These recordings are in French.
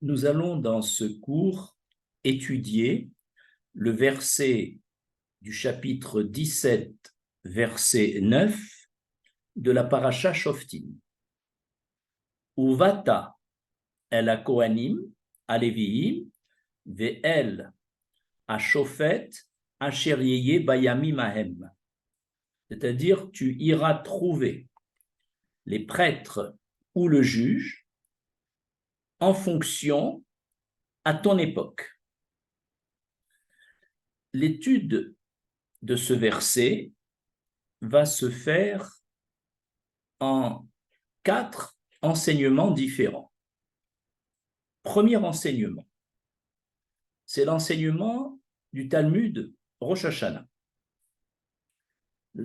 Nous allons dans ce cours étudier le verset du chapitre 17, verset 9 de la paracha Shoftim. Uvata el ha-kohanim ha-leviim ve'el ha-shofet asher yeye bayamim hahem. C'est-à-dire, tu iras trouver les prêtres ou le juge en fonction à ton époque. L'étude de ce verset va se faire en 4 enseignements différents. Premier enseignement, c'est l'enseignement du Talmud Rosh Hashanah.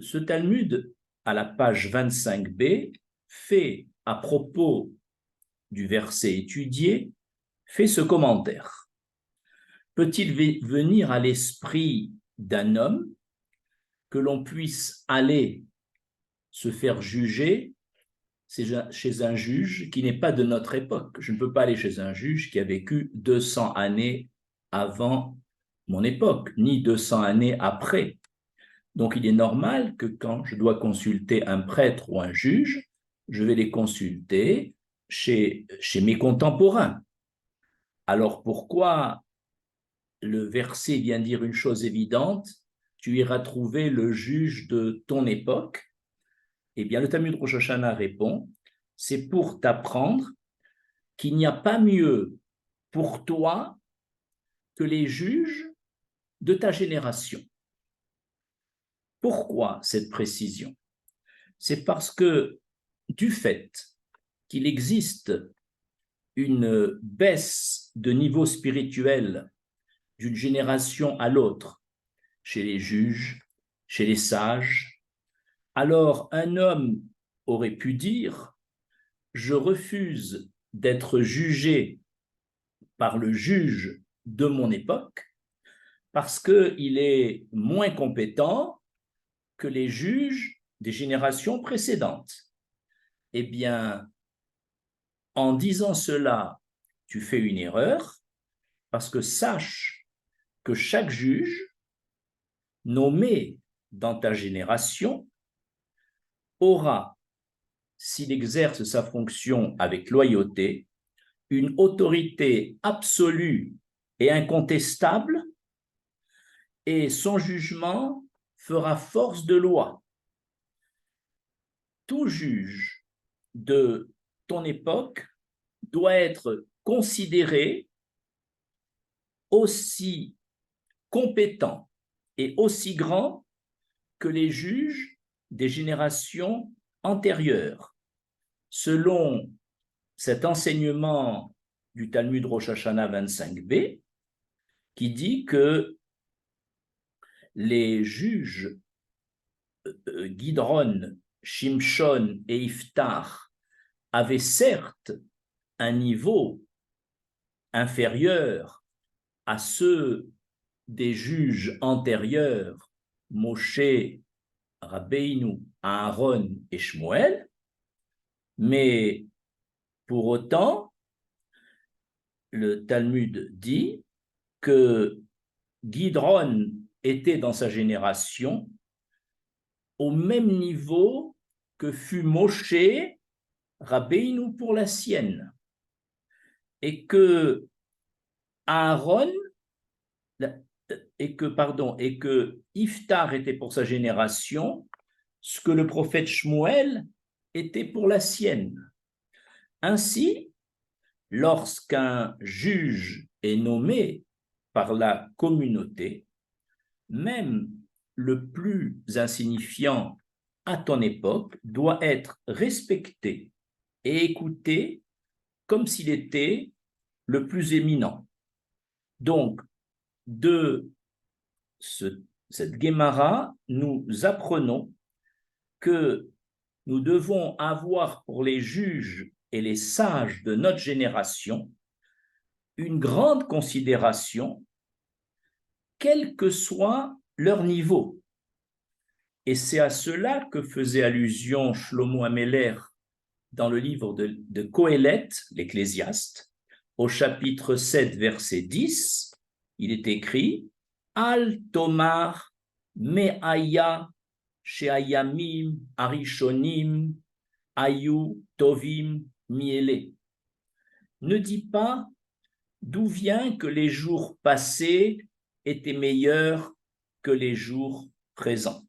Ce Talmud, à la page 25b, fait, à propos du verset étudié, fait ce commentaire. Peut-il venir à l'esprit d'un homme que l'on puisse aller se faire juger chez un juge qui n'est pas de notre époque? Je ne peux pas aller chez un juge qui a vécu 200 années avant mon époque, ni 200 années après. Donc, il est normal que quand je dois consulter un prêtre ou un juge, je vais les consulter chez mes contemporains. Alors, pourquoi le verset vient dire une chose évidente? Tu iras trouver le juge de ton époque. Eh bien, le Talmud Rosh Hashanah répond, c'est pour t'apprendre qu'il n'y a pas mieux pour toi que les juges de ta génération. Pourquoi cette précision? C'est parce que du fait qu'il existe une baisse de niveau spirituel d'une génération à l'autre, chez les juges, chez les sages, alors un homme aurait pu dire « Je refuse d'être jugé par le juge de mon époque parce qu'il est moins compétent que les juges des générations précédentes. » Eh bien, en disant cela, tu fais une erreur, parce que sache que chaque juge nommé dans ta génération aura, s'il exerce sa fonction avec loyauté, une autorité absolue et incontestable, et son jugement fera force de loi. Tout juge de ton époque doit être considéré aussi compétent et aussi grand que les juges des générations antérieures. Selon cet enseignement du Talmud Rosh Hashanah 25b, qui dit que les juges Gidron, Shimshon et Iftar avaient certes un niveau inférieur à ceux des juges antérieurs, Moshe, Rabbeinu, Aaron et Shmuel, mais pour autant, le Talmud dit que Gidron était dans sa génération au même niveau que fut Moshe, Rabbeinu pour la sienne, et que Aaron et que Iftar était pour sa génération ce que le prophète Shmuel était pour la sienne. Ainsi, lorsqu'un juge est nommé par la communauté, même le plus insignifiant à ton époque doit être respecté et écouté comme s'il était le plus éminent. Donc, de cette Gemara, nous apprenons que nous devons avoir pour les juges et les sages de notre génération une grande considération, quel que soit leur niveau. Et c'est à cela que faisait allusion Shlomo Ameler dans le livre de Qohélet, l'Ecclésiaste, au chapitre 7, verset 10, il est écrit « Al tomar me'aya she'ayamim arishonim ayu tovim miele » Ne dis pas d'où vient que les jours passés étaient meilleurs que les jours présents.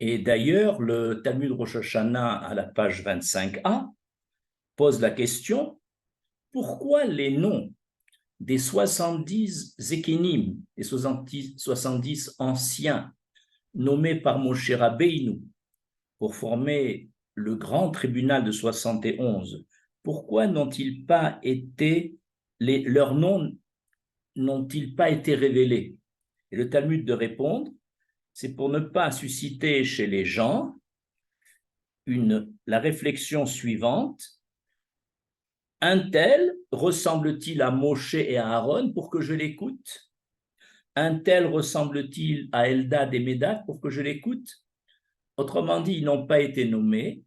Et d'ailleurs, le Talmud Rosh Hashanah, à la page 25a, pose la question, pourquoi les noms des 70 Zekinim, des 70 anciens nommés par Moshe Rabbeinu pour former le grand tribunal de 71, pourquoi n'ont-ils pas été, leurs noms n'ont-ils pas été révélés? Et le Talmud de répondre, c'est pour ne pas susciter chez les gens la réflexion suivante: un tel ressemble-t-il à Moshe et à Aaron pour que je l'écoute? Un tel ressemble-t-il à Eldad et Médad pour que je l'écoute? Autrement dit, ils n'ont pas été nommés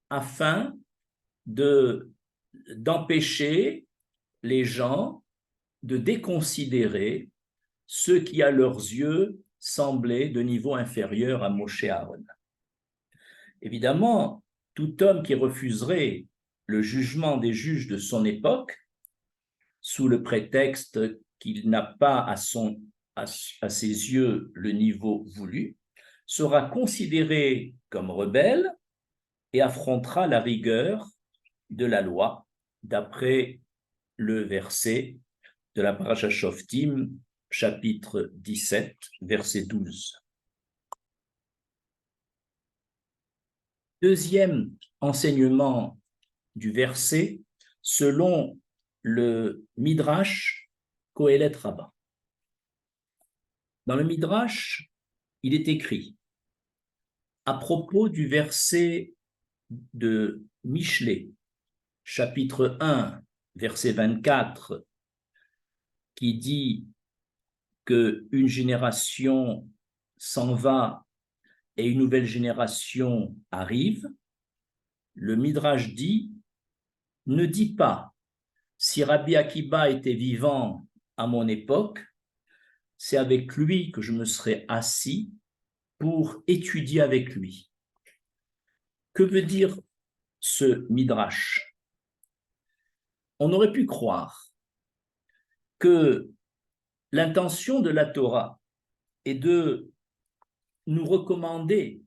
afin d'empêcher les gens de déconsidérer ceux qui, à leurs yeux, semblaient de niveau inférieur à Moshe et Aaron. Évidemment, tout homme qui refuserait le jugement des juges de son époque, sous le prétexte qu'il n'a pas à ses yeux le niveau voulu, sera considéré comme rebelle et affrontera la rigueur de la loi, d'après le verset de la Parashat Shoftim, chapitre 17, verset 12. Deuxième enseignement du verset, selon le Midrash Kohelet Rabbah. Dans le Midrash, il est écrit, à propos du verset de Michelet, chapitre 1, verset 24, qui dit qu'une génération s'en va et une nouvelle génération arrive, le Midrash dit, ne dis pas, si Rabbi Akiba était vivant à mon époque, c'est avec lui que je me serais assis pour étudier avec lui. Que veut dire ce Midrash? On aurait pu croire que l'intention de la Torah est de nous recommander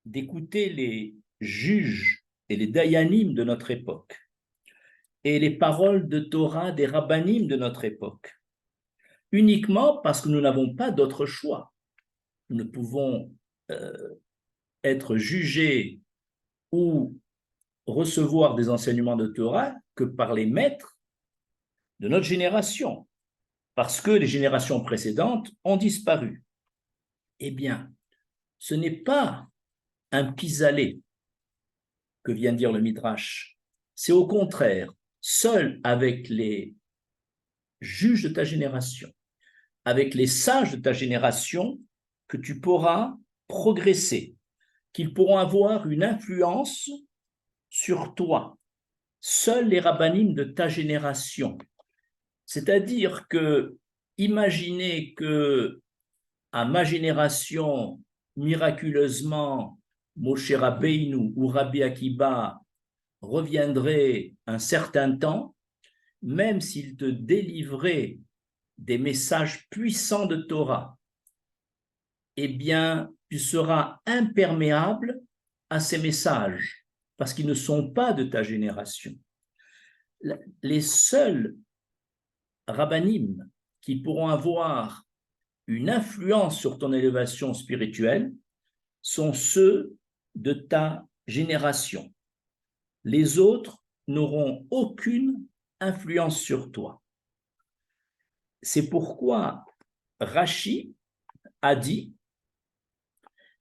d'écouter les juges et les dayanim de notre époque et les paroles de Torah des rabbanim de notre époque, uniquement parce que nous n'avons pas d'autre choix. Nous ne pouvons être jugés ou recevoir des enseignements de Torah que par les maîtres de notre génération, parce que les générations précédentes ont disparu. Eh bien, ce n'est pas un pis-aller que vient dire le Midrash, c'est au contraire, seul avec les juges de ta génération, avec les sages de ta génération, que tu pourras progresser, qu'ils pourront avoir une influence sur toi. Seuls les rabbanim de ta génération. C'est-à-dire que, imaginez que à ma génération, miraculeusement, Moshe Rabbeinu ou Rabbi Akiba reviendraient un certain temps, même s'ils te délivraient des messages puissants de Torah, eh bien, tu seras imperméable à ces messages, parce qu'ils ne sont pas de ta génération. Les seuls rabbanim qui pourront avoir une influence sur ton élévation spirituelle sont ceux de ta génération. Les autres n'auront aucune influence sur toi. C'est pourquoi Rashi a dit,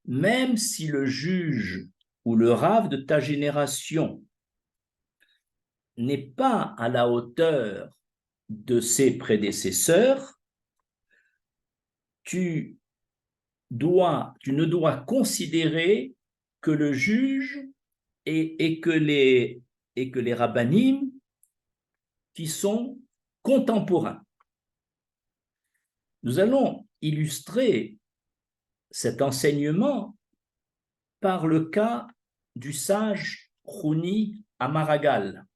même si le juge ou le rav de ta génération n'est pas à la hauteur de ses prédécesseurs, tu ne dois considérer que le juge et que les rabbanim qui sont contemporains. Nous allons illustrer cet enseignement par le cas du sage Chouni Amaragal.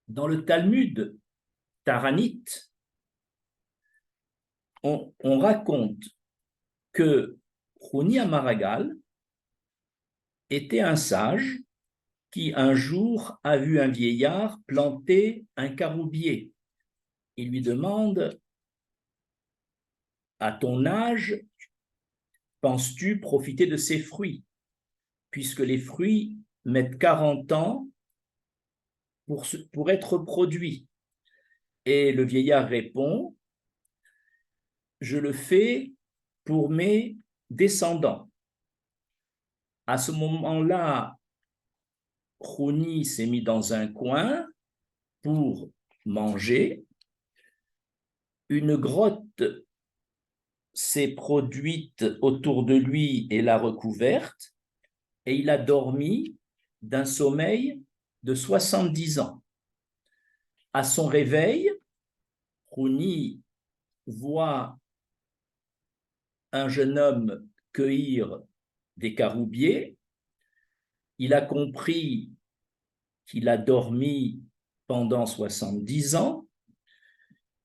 Dans le Talmud Taranit, on raconte que Chouni Amaragal était un sage qui un jour a vu un vieillard planter un caroubier. Il lui demande: à ton âge, penses-tu profiter de ces fruits, puisque les fruits mettent 40 ans pour être produits? Et le vieillard répond: je le fais pour mes descendants. À ce moment-là, Chouni s'est mis dans un coin pour manger. Une grotte s'est produite autour de lui et l'a recouverte, et il a dormi d'un sommeil de 70 ans. À son réveil, Chouni voit un jeune homme cueillir des caroubiers. Il a compris qu'il a dormi pendant 70 ans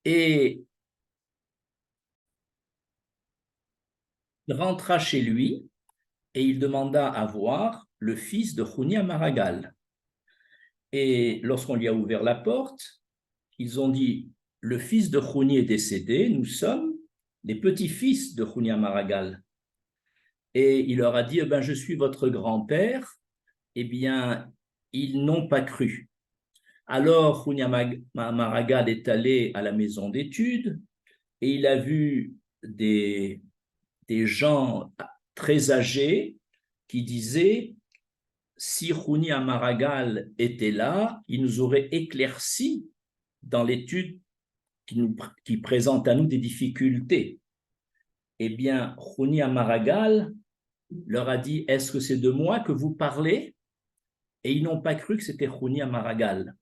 et il rentra chez lui et il demanda à voir le fils de Chouni Amaragal. Et lorsqu'on lui a ouvert la porte, ils ont dit: le fils de Chouni est décédé, nous sommes les petits-fils de Chouni Amaragal. Et il leur a dit: eh bien, je suis votre grand-père. Eh bien, ils n'ont pas cru. Alors, Chouni Amaragal est allé à la maison d'études et il a vu des gens très âgés qui disaient: si Chouni Amaragal était là, il nous aurait éclairci dans l'étude qui présente à nous des difficultés. Eh bien, Chouni Amaragal leur a dit: est-ce que c'est de moi que vous parlez? Et ils n'ont pas cru que c'était Chouni Amaragal.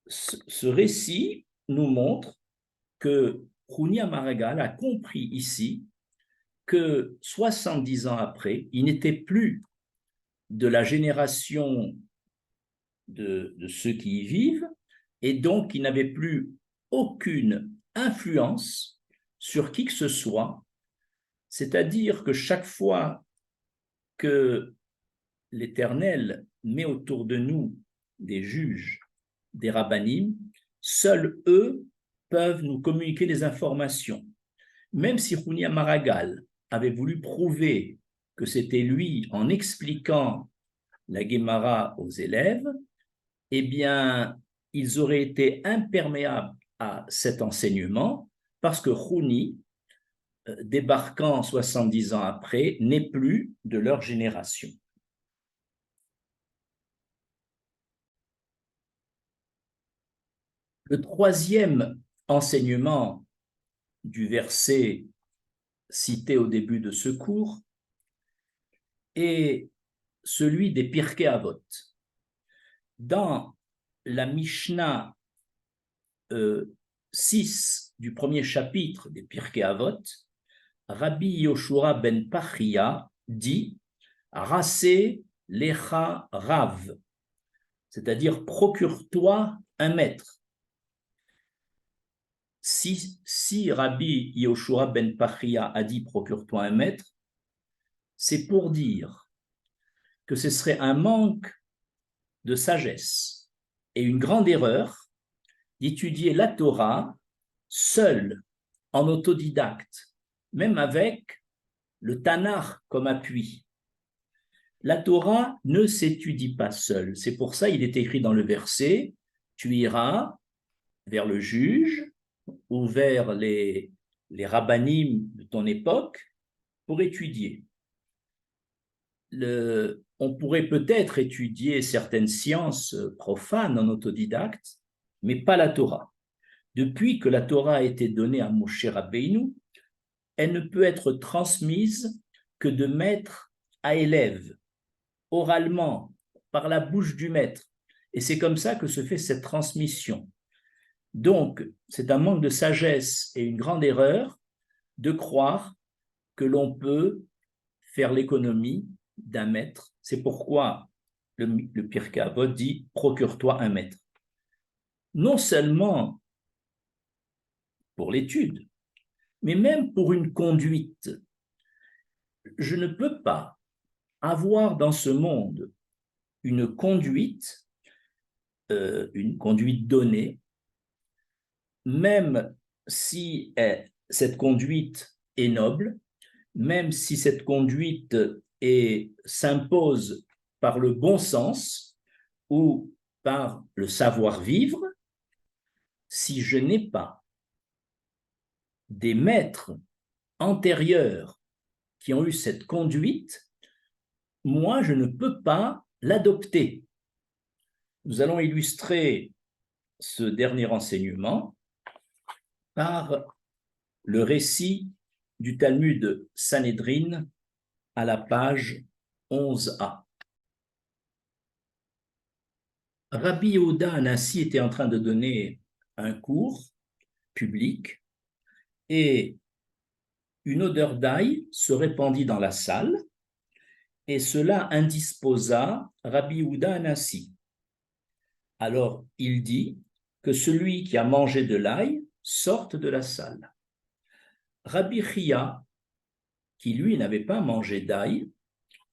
Ce récit nous montre que Chouni Amaragal a compris ici que 70 ans après, il n'était plus de la génération de ceux qui y vivent, et donc il n'avait plus aucune influence sur qui que ce soit. C'est-à-dire que chaque fois que l'Éternel met autour de nous des juges, des rabbanim, seuls eux peuvent nous communiquer des informations. Même si Chouni Amaragal avait voulu prouver que c'était lui en expliquant la Guémara aux élèves, eh bien, ils auraient été imperméables à cet enseignement parce que Chouni, débarquant 70 ans après, n'est plus de leur génération. Le troisième enseignement du verset cité au début de ce cours est celui des Pirkei Avot. Dans la Mishnah 6 du premier chapitre des Pirkei Avot, Rabbi Yoshua ben Pachia dit « Rassé lecha rav », c'est-à-dire « procure-toi un maître ». Si Rabbi Yoshua ben Pachia a dit « procure-toi un maître », c'est pour dire que ce serait un manque de sagesse et une grande erreur d'étudier la Torah seul, en autodidacte, même avec le Tanakh comme appui. La Torah ne s'étudie pas seule. C'est pour ça qu'il est écrit dans le verset « Tu iras vers le juge ou vers les rabbanim de ton époque pour étudier. » On pourrait peut-être étudier certaines sciences profanes en autodidacte, mais pas la Torah. Depuis que la Torah a été donnée à Moshe Rabbeinu, elle ne peut être transmise que de maître à élève, oralement, par la bouche du maître. Et c'est comme ça que se fait cette transmission. Donc, c'est un manque de sagesse et une grande erreur de croire que l'on peut faire l'économie d'un maître. C'est pourquoi le Pirkei Avot dit « procure-toi un maître ». Non seulement pour l'étude, mais même pour une conduite. Je ne peux pas avoir dans ce monde une conduite donnée, même si cette conduite est noble, même si cette conduite s'impose par le bon sens ou par le savoir-vivre, si je n'ai pas des maîtres antérieurs qui ont eu cette conduite, moi, je ne peux pas l'adopter. Nous allons illustrer ce dernier enseignement par le récit du Talmud Sanhédrin à la page 11a. Rabbi Yehuda Hanassi était en train de donner un cours public et une odeur d'ail se répandit dans la salle et cela indisposa Rabbi Yehuda Hanassi. Alors il dit que celui qui a mangé de l'ail sorte de la salle. Rabbi Chia, qui lui n'avait pas mangé d'ail,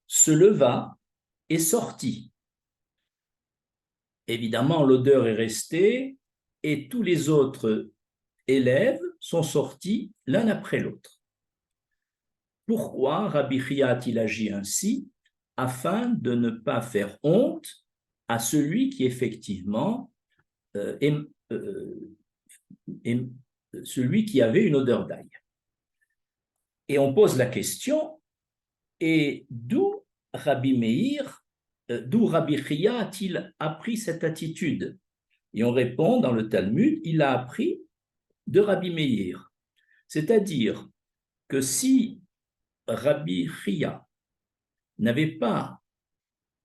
se leva et sortit. Évidemment, l'odeur est restée et tous les autres élèves sont sortis l'un après l'autre. Pourquoi Rabbi Chia a-t-il agi ainsi? Afin de ne pas faire honte à celui qui effectivement celui qui avait une odeur d'ail. Et on pose la question, et d'où Rabbi Chia a-t-il appris cette attitude? Et on répond dans le Talmud, il a appris de Rabbi Meir. C'est-à-dire que si Rabbi Chia n'avait pas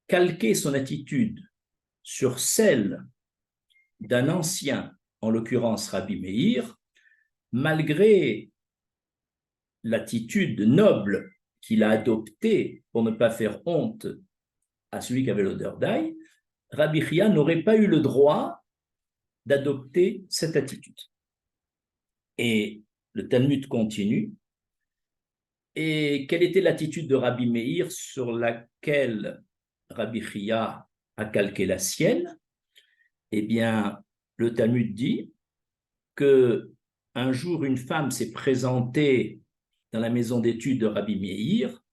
calqué son attitude sur celle d'un ancien, en l'occurrence Rabbi Meir, malgré l'attitude noble qu'il a adoptée pour ne pas faire honte à celui qui avait l'odeur d'ail, Rabbi Chia n'aurait pas eu le droit d'adopter cette attitude. Et le Talmud continue. Et quelle était l'attitude de Rabbi Meir sur laquelle Rabbi Chia a calqué la sienne? Eh bien, le Talmud dit que un jour, une femme s'est présentée dans la maison d'études de Rabbi Meir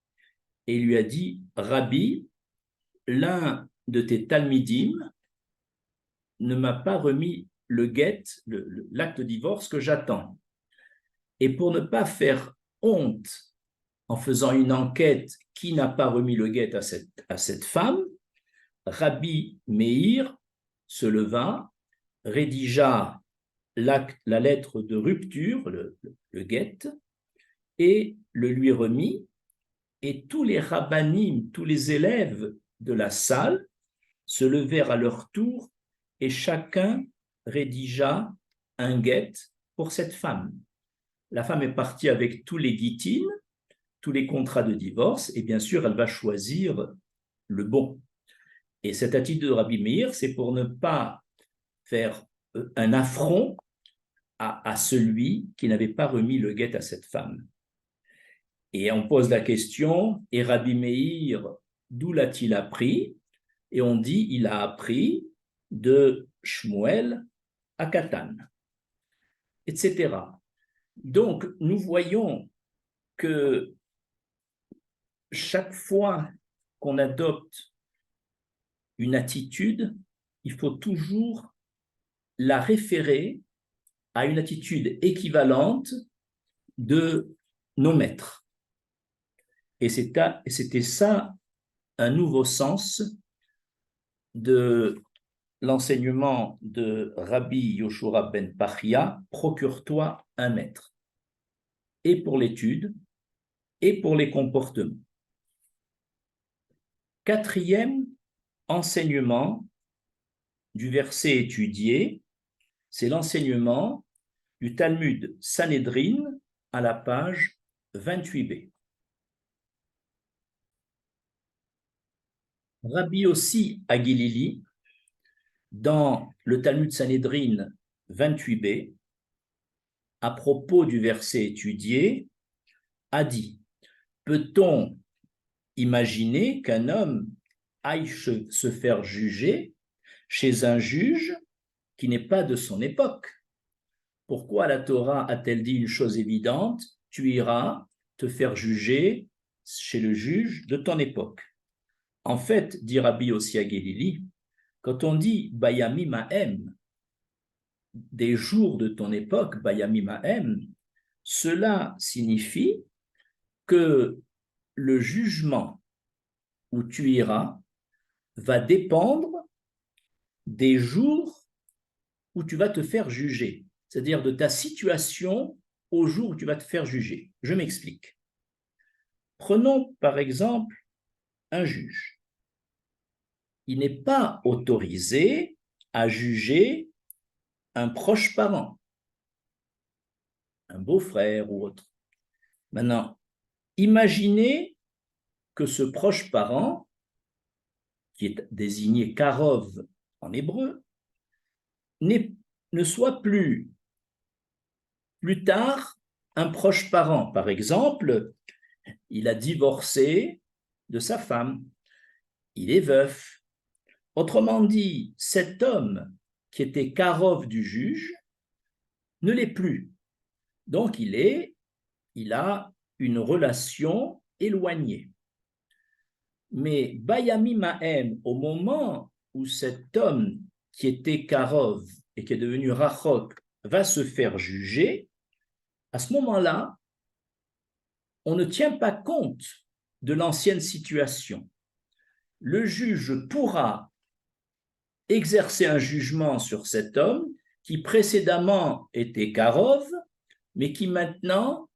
et lui a dit « Rabbi, l'un de tes talmidim ne m'a pas remis le guet, l'acte de divorce que j'attends. Et pour ne pas faire honte en faisant une enquête qui n'a pas remis le guet à cette femme, Rabbi Meir se leva, rédigea la lettre de rupture, le guet, et le lui remit, et tous les rabbanim, tous les élèves de la salle se levèrent à leur tour et chacun rédigea un guet pour cette femme. La femme est partie avec tous les guitines, tous les contrats de divorce, et bien sûr, elle va choisir le bon. Et cette attitude de Rabbi Meir, c'est pour ne pas faire un affront à celui qui n'avait pas remis le guet à cette femme. Et on pose la question, et Rabbi Meir, d'où l'a-t-il appris? Et on dit, il a appris de Shmuel à Katan, etc. Donc, nous voyons que chaque fois qu'on adopte une attitude, il faut toujours la référer à une attitude équivalente de nos maîtres. Et c'était ça un nouveau sens de l'enseignement de Rabbi Yoshua ben Pachia, procure-toi un maître, et pour l'étude, et pour les comportements. Quatrième enseignement du verset étudié, c'est l'enseignement du Talmud Sanhédrin à la page 28b. Rabbi Yossi Agilili, dans le Talmud Sanhédrin 28b, à propos du verset étudié, a dit: peut-on imaginer qu'un homme aille se faire juger chez un juge qui n'est pas de son époque? Pourquoi la Torah a-t-elle dit une chose évidente? Tu iras te faire juger chez le juge de ton époque. En fait, dit Rabbi Yossi Agilili, quand on dit Bayami Ma'em, des jours de ton époque, Bayami Ma'em, cela signifie que le jugement où tu iras va dépendre des jours où tu vas te faire juger, c'est-à-dire de ta situation au jour où tu vas te faire juger. Je m'explique. Prenons par exemple un juge. Il n'est pas autorisé à juger un proche parent, un beau-frère ou autre. Maintenant, imaginez que ce proche parent, qui est désigné Karov en hébreu, ne soit plus tard un proche parent. Par exemple, il a divorcé de sa femme, il est veuf. Autrement dit, cet homme qui était Karov du juge ne l'est plus. Donc, il a une relation éloignée. Mais Bayami Ma'em, au moment où cet homme qui était Karov et qui est devenu Rachok va se faire juger, à ce moment-là, on ne tient pas compte de l'ancienne situation. Le juge pourra exercer un jugement sur cet homme qui précédemment était Karov, mais qui maintenant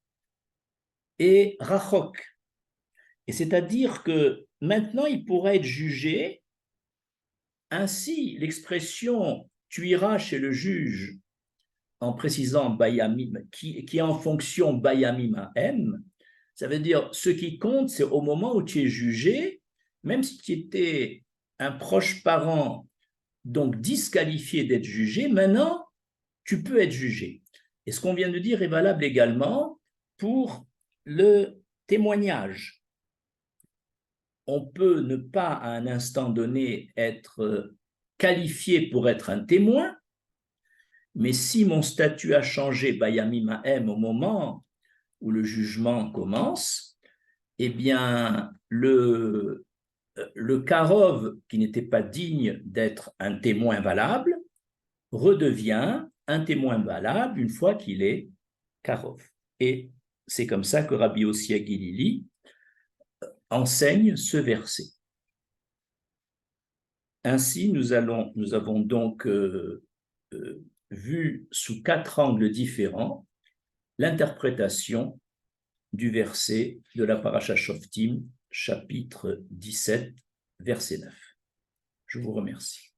est Rachok. Et c'est-à-dire que maintenant, il pourrait être jugé. Ainsi, l'expression « tu iras chez le juge » en précisant Bayami, qui est en fonction Bayami Ma'em, ça veut dire ce qui compte, c'est au moment où tu es jugé, même si tu étais un proche parent, donc disqualifié d'être jugé, maintenant, tu peux être jugé. Et ce qu'on vient de dire est valable également pour le témoignage. On peut ne pas à un instant donné être qualifié pour être un témoin, mais si mon statut a changé, Bayami Ma'em, au moment où le jugement commence, eh bien, le Karov, qui n'était pas digne d'être un témoin valable, redevient un témoin valable une fois qu'il est Karov. Et c'est comme ça que Rabbi Yossi Agilili enseigne ce verset. Ainsi, nous avons donc vu sous 4 angles différents l'interprétation du verset de la Parashat Shoftim, chapitre 17, verset 9. Je vous remercie.